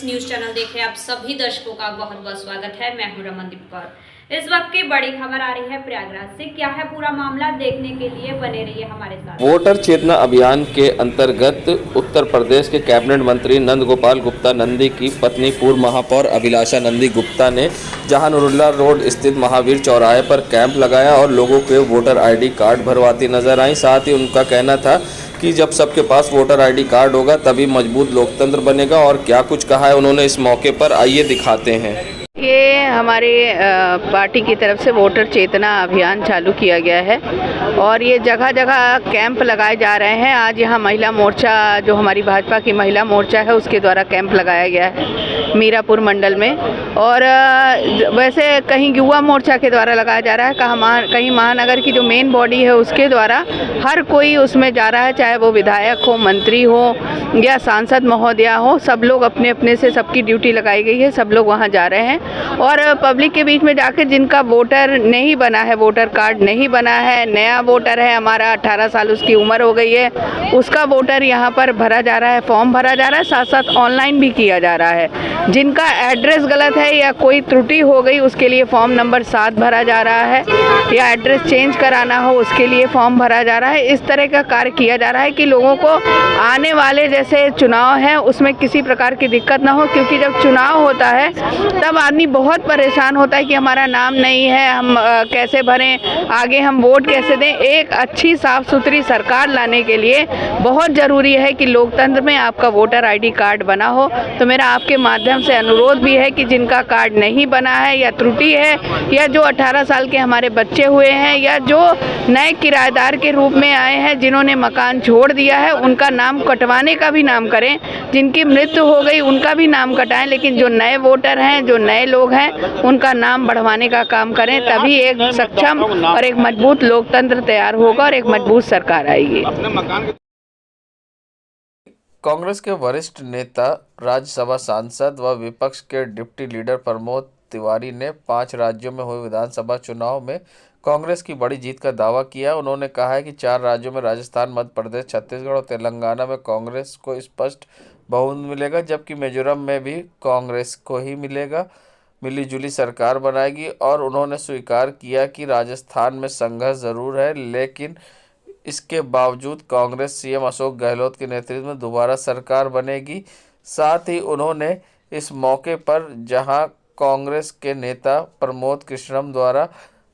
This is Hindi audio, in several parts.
फ्रेंड्स, न्यूज चैनल देख रहे आप सभी दर्शकों का बहुत बहुत स्वागत है। मैं हूं रमनदीप कौर। इस वक्त की बड़ी खबर आ रही है प्रयागराज से। क्या है पूरा मामला, देखने के लिए बने रहिए हमारे साथ। वोटर चेतना अभियान के अंतर्गत उत्तर प्रदेश के कैबिनेट मंत्री नंद गोपाल गुप्ता नंदी की पत्नी पूर्व महापौर अभिलाषा नंदी गुप्ता ने जहानुरुल्लाह रोड स्थित महावीर चौराहे पर कैंप लगाया और लोगों के वोटर आईडी कार्ड भरवाती नजर आई। साथ ही उनका कहना था कि जब सबके पास वोटर आईडी कार्ड होगा तभी मजबूत लोकतंत्र बनेगा। और क्या कुछ कहा है उन्होंने इस मौके पर, आइए दिखाते हैं। ये हमारे पार्टी की तरफ से वोटर चेतना अभियान चालू किया गया है और ये जगह जगह कैंप लगाए जा रहे हैं। आज यहाँ महिला मोर्चा, जो हमारी भाजपा की महिला मोर्चा है, उसके द्वारा कैंप लगाया गया है मीरापुर मंडल में। और वैसे कहीं युवा मोर्चा के द्वारा लगाया जा रहा है, कहीं महानगर की जो मेन बॉडी है उसके द्वारा हर कोई उसमें जा रहा है, चाहे वो विधायक हो, मंत्री हो या सांसद महोदया हो। सब लोग अपने अपने से, सबकी ड्यूटी लगाई गई है, सब लोग वहाँ जा रहे हैं और पब्लिक के बीच में जाकर जिनका वोटर नहीं बना है, वोटर कार्ड नहीं बना है, नया वोटर है, हमारा 18 साल उसकी उम्र हो गई है, उसका वोटर यहाँ पर भरा जा रहा है, फॉर्म भरा जा रहा है, साथ साथ ऑनलाइन भी किया जा रहा है। जिनका एड्रेस गलत है या कोई त्रुटि हो गई उसके लिए फॉर्म नंबर 7 भरा जा रहा है, या एड्रेस चेंज कराना हो उसके लिए फॉर्म भरा जा रहा है। इस तरह का कार्य किया जा रहा है कि लोगों को आने वाले जैसे चुनाव है उसमें किसी प्रकार की दिक्कत ना हो, क्योंकि जब चुनाव होता है तब आदमी बहुत परेशान होता है कि हमारा नाम नहीं है, हम कैसे भरें, आगे हम वोट कैसे दें। एक अच्छी साफ सुथरी सरकार लाने के लिए बहुत ज़रूरी है कि लोकतंत्र में आपका वोटर आईडी कार्ड बना हो। तो मेरा आपके माध्यम से अनुरोध भी है कि जिनका कार्ड नहीं बना है या त्रुटि है, या जो 18 साल के हमारे बच्चे हुए हैं, या जो नए किराएदार के रूप में आए हैं, जिन्होंने मकान छोड़ दिया है, उनका नाम कटवाने का भी नाम करें। जिनकी मृत्यु हो गई उनका भी नाम कटाएं, लेकिन जो नए वोटर हैं, जो नए लोग हैं, उनका नाम बढ़वाने का काम करें। तभी एक सक्षम और एक मजबूत लोकतंत्र तैयार होगा और एक मजबूत सरकार आएगी। कांग्रेस के वरिष्ठ नेता, राज्यसभा सांसद व विपक्ष के डिप्टी लीडर प्रमोद तिवारी ने 5 राज्यों में हुए विधानसभा चुनाव में कांग्रेस की बड़ी जीत का दावा किया। उन्होंने कहा है कि 4 राज्यों में राजस्थान, मध्य प्रदेश, छत्तीसगढ़ और तेलंगाना में कांग्रेस को स्पष्ट बहुमत मिलेगा, जबकि मिजोरम में भी कांग्रेस को ही मिलेगा। मिलीजुली सरकार बनाएगी। और उन्होंने स्वीकार किया कि राजस्थान में संघर्ष जरूर है, लेकिन इसके बावजूद कांग्रेस सीएम अशोक गहलोत के नेतृत्व में दोबारा सरकार बनेगी। साथ ही उन्होंने इस मौके पर जहां कांग्रेस के नेता प्रमोद कृष्णम द्वारा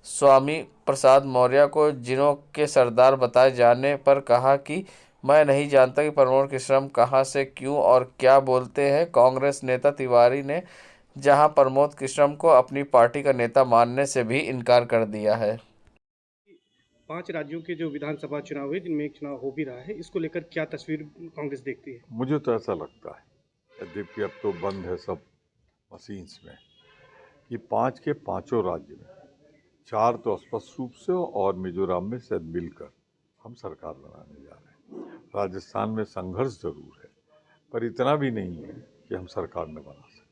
स्वामी प्रसाद मौर्य को जिनों के सरदार बताए जाने पर कहा कि मैं नहीं जानता कि प्रमोद कृष्णम कहां से, क्यों और क्या बोलते हैं। कांग्रेस नेता तिवारी ने जहां प्रमोद कृष्णम को अपनी पार्टी का नेता मानने से भी इनकार कर दिया है। 5 राज्यों के जो विधानसभा चुनाव हुए, जिनमें एक चुनाव हो भी रहा है, इसको लेकर क्या तस्वीर कांग्रेस देखती है? मुझे तो ऐसा लगता है, यद्यपि अब तो बंद है सब मशीन्स में, कि 5 के पांचों राज्य में 4 तो स्पष्ट रूप से और मिजोरम में शायद मिलकर हम सरकार बनाने जा रहे हैं। राजस्थान में संघर्ष जरूर है, पर इतना भी नहीं है कि हम सरकार न बना सकें।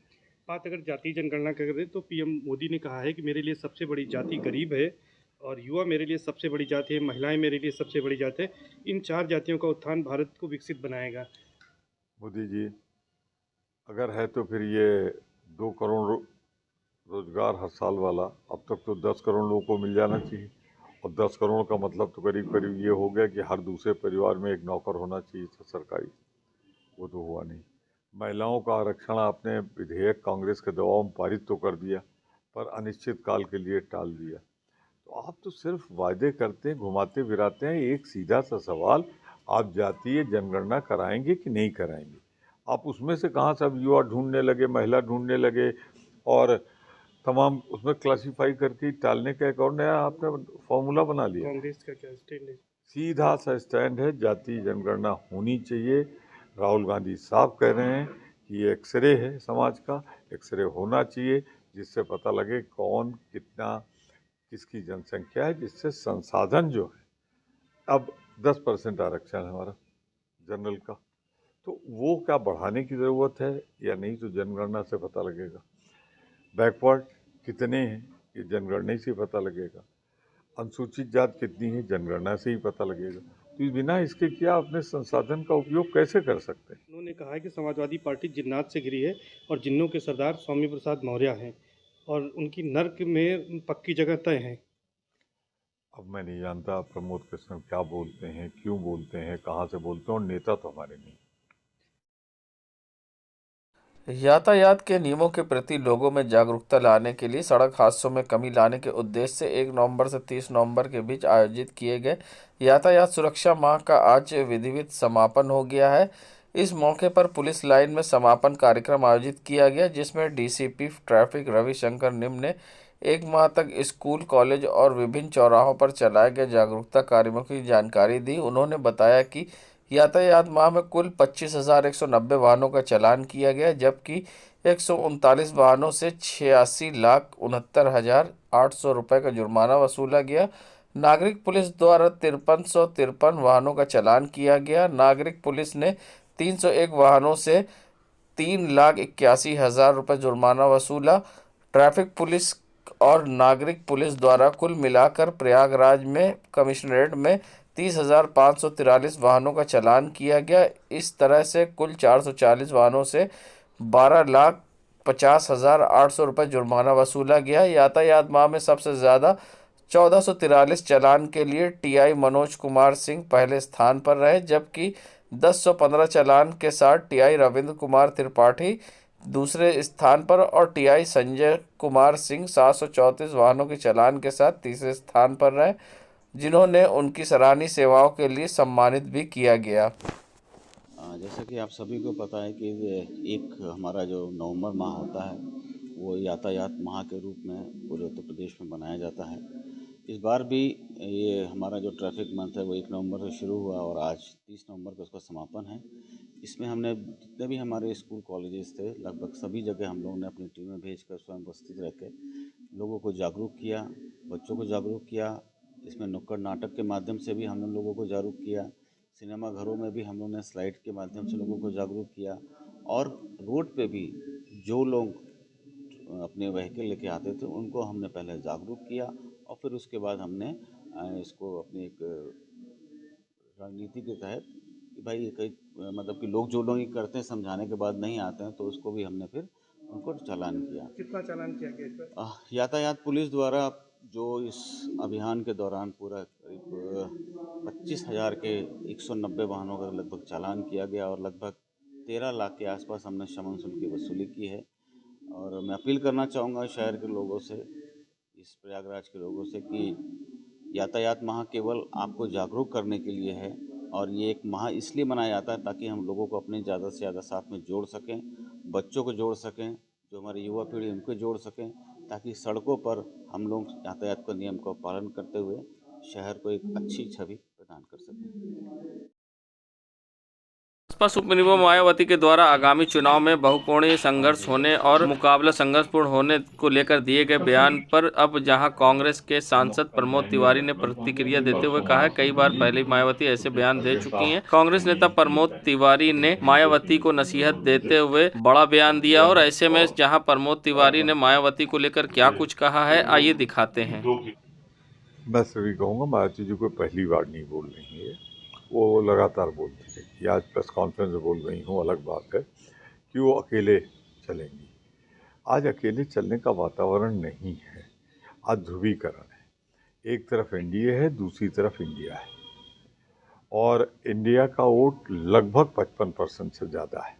बात अगर जातीय जनगणना की करें तो पीएम मोदी ने कहा है कि मेरे लिए सबसे बड़ी जाति गरीब है और युवा मेरे लिए सबसे बड़ी जाति है, महिलाएं मेरे लिए सबसे बड़ी जाति है। इन 4 जातियों का उत्थान भारत को विकसित बनाएगा। मोदी जी अगर है तो फिर ये 2 करोड़ रोजगार हर साल वाला, अब तक तो 10 करोड़ लोगों को मिल जाना चाहिए। और 10 करोड़ का मतलब तो करीब करीब ये हो गया कि हर दूसरे परिवार में एक नौकर होना चाहिए था सरकारी, वो तो हुआ नहीं। महिलाओं का आरक्षण आपने विधेयक कांग्रेस के दबाव में पारित तो कर दिया, पर अनिश्चित काल के लिए टाल दिया। तो आप तो सिर्फ वायदे करते हैं, घुमाते फिराते हैं। एक सीधा सा सवाल, आप जातीय जनगणना कराएंगे कि नहीं कराएंगे? आप उसमें से कहाँ सब युवा ढूंढने लगे, महिला ढूंढने लगे और तमाम उसमें क्लासिफाई करके टालने का एक और नया आपने फॉर्मूला बना लिया। कांग्रेस का क्या स्टैंड है? सीधा सा स्टैंड है, जातीय जनगणना होनी चाहिए। राहुल गांधी साफ कह रहे हैं कि ये एक्सरे है समाज का, एक्सरे होना चाहिए जिससे पता लगे कौन कितना किसकी जनसंख्या है, जिससे संसाधन जो है, अब 10% आरक्षण है हमारा जनरल का, तो वो क्या बढ़ाने की ज़रूरत है या नहीं, तो जनगणना से पता लगेगा। बैकवर्ड कितने हैं ये जनगणना से पता लगेगा। अनुसूचित जात कितनी है जनगणना से ही पता लगेगा। तो बिना इसके क्या अपने संसाधन का उपयोग कैसे कर सकते हैं? उन्होंने कहा है कि समाजवादी पार्टी जिन्नात से घिरी है और जिन्नों के सरदार स्वामी प्रसाद मौर्य हैं और उनकी नर्क में पक्की जगह तय है। अब मैं नहीं जानता प्रमोद कृष्ण क्या बोलते हैं, क्यों बोलते हैं, कहाँ से बोलते हैं, और नेता तो हमारे नहीं। यातायात के नियमों के प्रति लोगों में जागरूकता लाने के लिए सड़क हादसों में कमी लाने के उद्देश्य से 1 नवंबर से 30 नवंबर के बीच आयोजित किए गए यातायात सुरक्षा माह का आज विधिवत समापन हो गया है। इस मौके पर पुलिस लाइन में समापन कार्यक्रम आयोजित किया गया, जिसमें डीसीपी ट्रैफिक रविशंकर निम ने 1 माह तक स्कूल, कॉलेज और विभिन्न चौराहों पर चलाए गए जागरूकता कार्यक्रमों की जानकारी दी। उन्होंने बताया कि यातायात माह में कुल 25,190 वाहनों का चालान किया गया, जबकि 139 वाहनों से 86,69,800 रुपये का जुर्माना वसूला गया। नागरिक पुलिस द्वारा 5353 वाहनों का चालान किया गया। नागरिक पुलिस ने 301 वाहनों से 3,81,000 रुपये जुर्माना वसूला। ट्रैफिक पुलिस और नागरिक पुलिस द्वारा कुल मिलाकर प्रयागराज में कमिश्नरेट में 30,543 वाहनों का चालान किया गया। इस तरह से कुल 440 वाहनों से 12,50,800 रुपये जुर्माना वसूला गया। यातायात माह में सबसे ज़्यादा 1443 चालान के लिए टीआई मनोज कुमार सिंह पहले स्थान पर रहे, जबकि 1015 चालान के साथ टीआई रविंद्र कुमार त्रिपाठी दूसरे स्थान पर और टीआई संजय कुमार सिंह 734 वाहनों के चालान के साथ तीसरे स्थान पर रहे, जिन्होंने उनकी सराहनीय सेवाओं के लिए सम्मानित भी किया गया। जैसा कि आप सभी को पता है कि एक हमारा जो नवंबर माह होता है वो यातायात माह के रूप में पूरे उत्तर प्रदेश में मनाया जाता है। इस बार भी ये हमारा जो ट्रैफिक मंथ है वो 1 नवंबर से शुरू हुआ और आज 30 नवंबर को उसका समापन है। इसमें हमने जितने भी हमारे स्कूल कॉलेजेस थे लगभग सभी जगह हम लोगों ने अपनी टीमें भेजकर स्वयं उपस्थित रह के लोगों को जागरूक किया, बच्चों को जागरूक किया। इसमें नुक्कड़ नाटक के माध्यम से भी हमने लोगों को जागरूक किया। सिनेमा घरों में भी हम लोगों ने स्लाइड के माध्यम से लोगों को जागरूक किया और रोड पे भी जो लोग अपने व्हीकल लेके आते थे उनको हमने पहले जागरूक किया और फिर उसके बाद हमने इसको अपनी एक रणनीति के तहत कि भाई कई मतलब कि लोग जो लोग ये करते हैं समझाने के बाद नहीं आते हैं तो उसको भी हमने फिर उनको चालान किया। कितना चालान किया गया इस पर? यातायात पुलिस द्वारा जो इस अभियान के दौरान पूरा करीब 25,000 के 190 वाहनों का लगभग चालान किया गया और लगभग 13 लाख के आसपास हमने शमन शुल्क की वसूली की है। और मैं अपील करना चाहूँगा शहर के लोगों से, इस प्रयागराज के लोगों से कि यातायात माह केवल आपको जागरूक करने के लिए है और ये एक माह इसलिए मनाया जाता है ताकि हम लोगों को अपने ज़्यादा से ज़्यादा साथ में जोड़ सकें, बच्चों को जोड़ सकें, जो हमारी युवा पीढ़ी उनको जोड़ सकें, ताकि सड़कों पर हम लोग यातायात के नियम का पालन करते हुए शहर को एक अच्छी छवि प्रदान कर सकें। बसपा सुप्रीमो मायावती के द्वारा आगामी चुनाव में बहुकोणीय संघर्ष होने और मुकाबला संघर्षपूर्ण होने को लेकर दिए गए बयान पर अब जहां कांग्रेस के सांसद प्रमोद तिवारी ने प्रतिक्रिया देते हुए कहा है, कई बार पहले मायावती ऐसे बयान दे चुकी हैं। कांग्रेस नेता प्रमोद तिवारी ने मायावती को नसीहत देते हुए बड़ा बयान दिया और ऐसे में जहाँ प्रमोद तिवारी ने मायावती को लेकर क्या कुछ कहा है, आइए दिखाते हैं। मैं सभी कहूँगा मायावती जी को पहली बार नहीं बोल रही है, वो लगातार बोलती है। आज प्रेस कॉन्फ्रेंस में बोल रही हूँ, अलग बात है कि वो अकेले चलेंगी। आज अकेले चलने का वातावरण नहीं है, आज ध्रुवीकरण है। एक तरफ एनडीए है, दूसरी तरफ इंडिया है और इंडिया का वोट लगभग 55% से ज़्यादा है।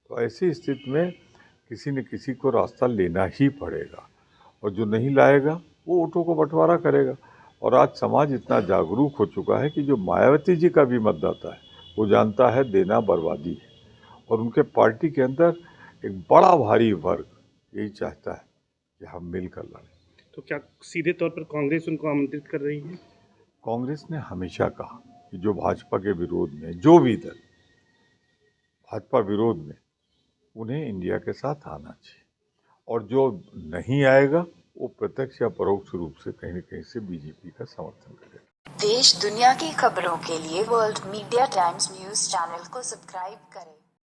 तो ऐसी स्थिति में किसी न किसी को रास्ता लेना ही पड़ेगा और जो नहीं लाएगा वो वोटों को बंटवारा करेगा। और आज समाज इतना जागरूक हो चुका है कि जो मायावती जी का भी मतदाता है वो जानता है देना बर्बादी है और उनके पार्टी के अंदर एक बड़ा भारी वर्ग यही चाहता है कि हम मिलकर लड़ें। तो क्या सीधे तौर पर कांग्रेस उनको आमंत्रित कर रही है? कांग्रेस ने हमेशा कहा कि जो भाजपा के विरोध में, जो भी दल भाजपा विरोध में, उन्हें इंडिया के साथ आना चाहिए और जो नहीं आएगा वो प्रत्यक्ष या परोक्ष रूप से कहीं न कहीं से बीजेपी का समर्थन करेगा। देश दुनिया की खबरों के लिए world media times news channel को सब्सक्राइब करें।